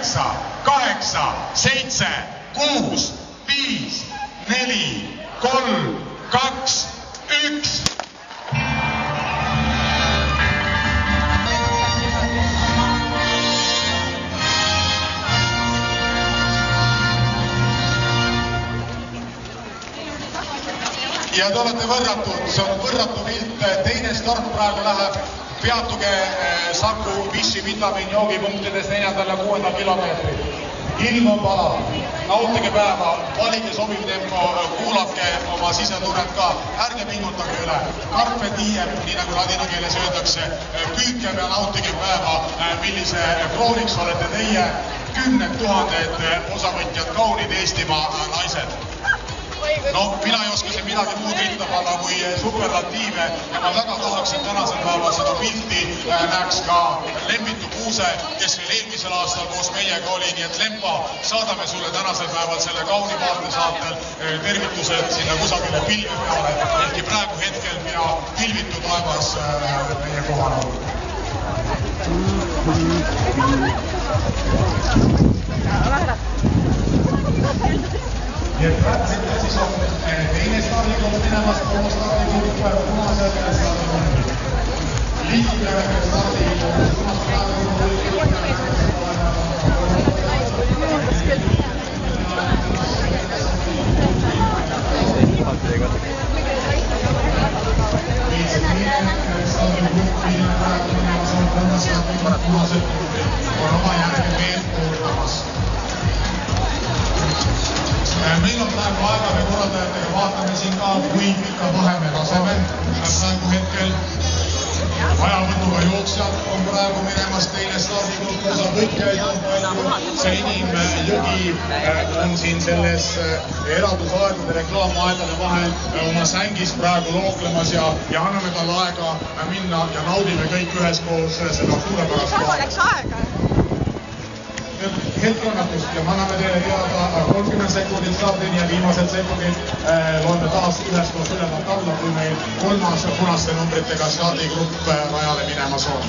9, 8, 7, 6, 5, 4, 3, 2, 1. Ja te olete võrratud, see on võrratu pilt, teine start praegu läheb, peatuge Saku Fissi vitamiin joogipunktides 4. ja 6. kilomeetri. Ilm on palav, nautige päeva, valige sobiv tempo, kuulake oma sisetunnet ka, ärge pingutage üle. Carpe diem, nii nagu ladina keeles öeldakse, püüdkem ja nautige päeva, millise krooniks olete teie 10 000 osavõtjad, kaunid Eestimaa naised. No, mina ei oska siin midagi muud ütleb, aga kui superlatiive ja ma väga tahaksin tänasel päeval seda pilti näeks ka Lembitu Kuuse, kes veel eelmisel aastal koos meiega oli, nii et Lempa, saadame sulle tänasel päeval selle kauni vaatesaatel tervitused sinna kusagile pilvi peale, ehkki praegu hetkel mina pilvitu taevas meie kohal on. Ja praegu siis on teine stardikoht minemas, kolmas stardikoht punasel stardikoht. Liigipäevake stardikoht, punast meil on praegu aegade korraldajatega, vaatame siin ka, kui pika vahe me laseme. Praegu hetkel ajavõtuga jooksjad on praegu minemas teine stardikoht, osa võtjaid on palju. See inimjõgi on siin selles eradusaedade, reklaamaedade vahel oma sängis praegu looklemas ja anname talle aega minna ja naudime kõik üheskoos seda suurepärast kaua läks aega? Hetkonnatust ja me anname teile teada 30 sekundit stardini ja viimased sekundid loeme taas üheskoos ülevalt alla, kui meil kolmas punaste numbritega stardigrupp rajale minemas on.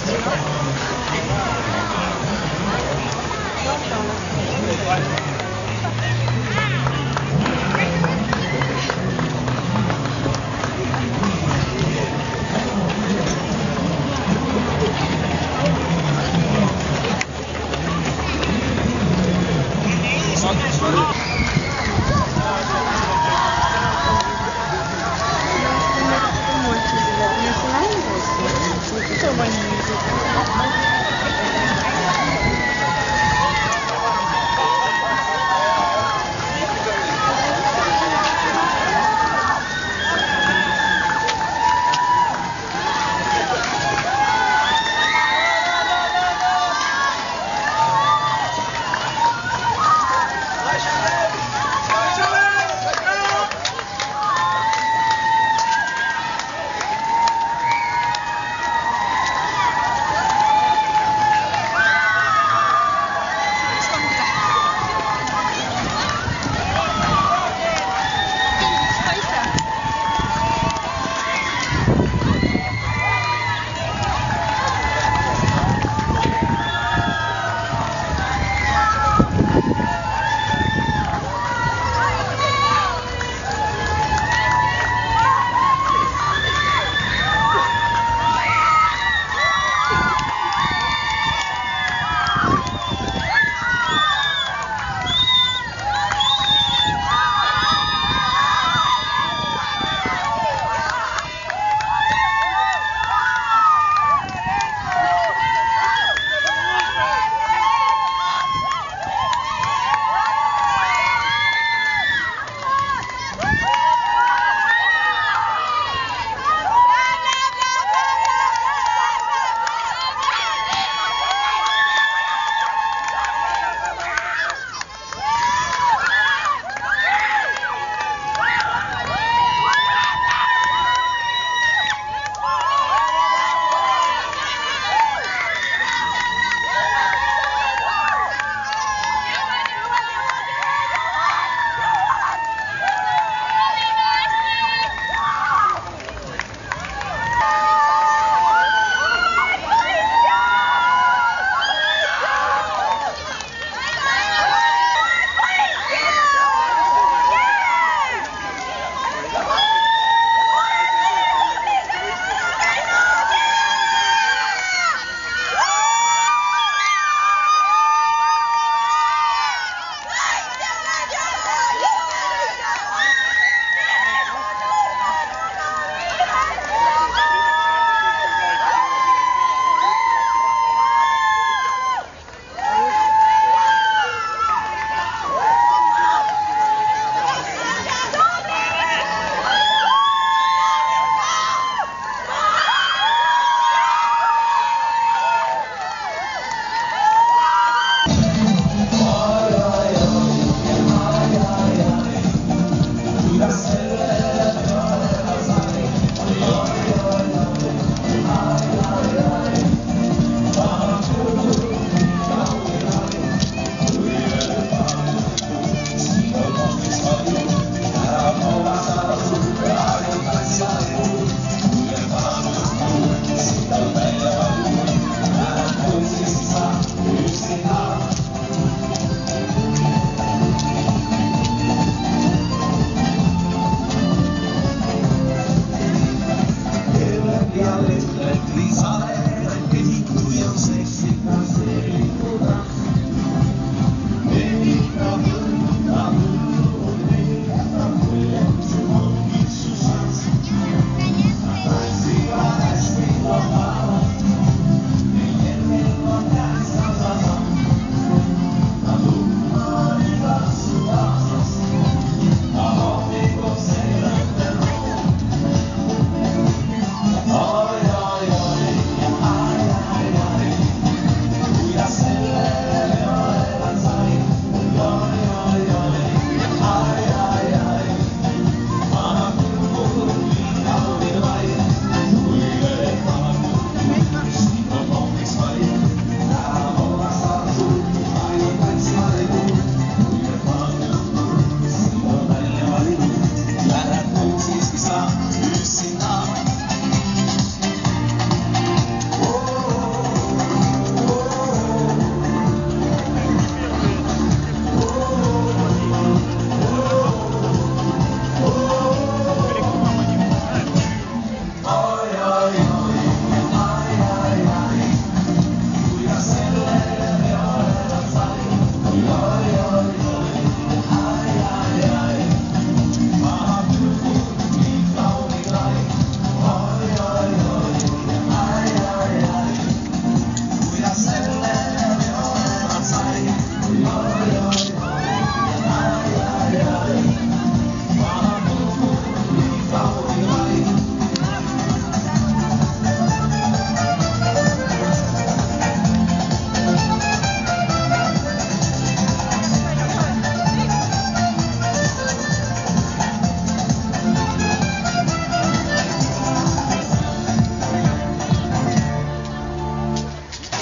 Music.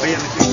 Marianne